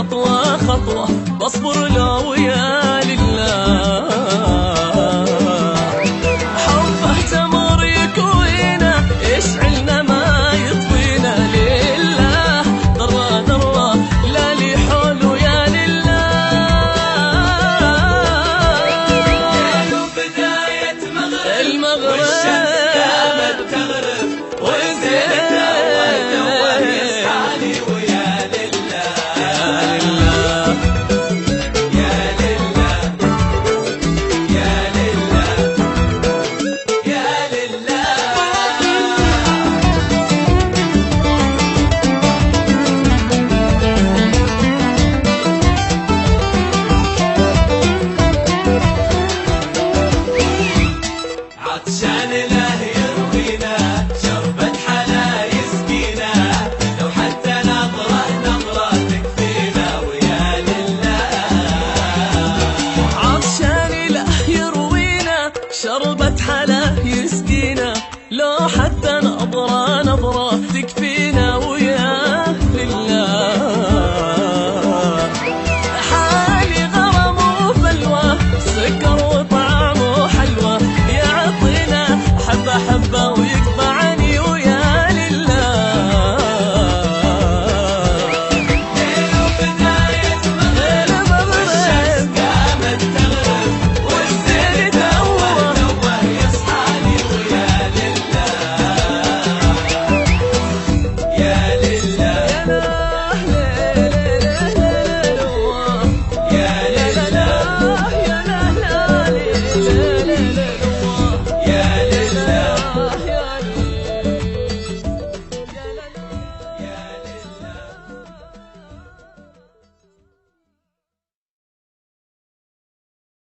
خطوة خطوة بصبر له ويا لله. حبه تمر يكوينا يشعلنا ما يطوينا لله. ذرة ذرة لا لي حول ويا لله. يا بداية المغرب والشمس قامت تغرب والزين توه توه يسعالي ويا لله. يا لله يا لله يا لله يا لله. عطشان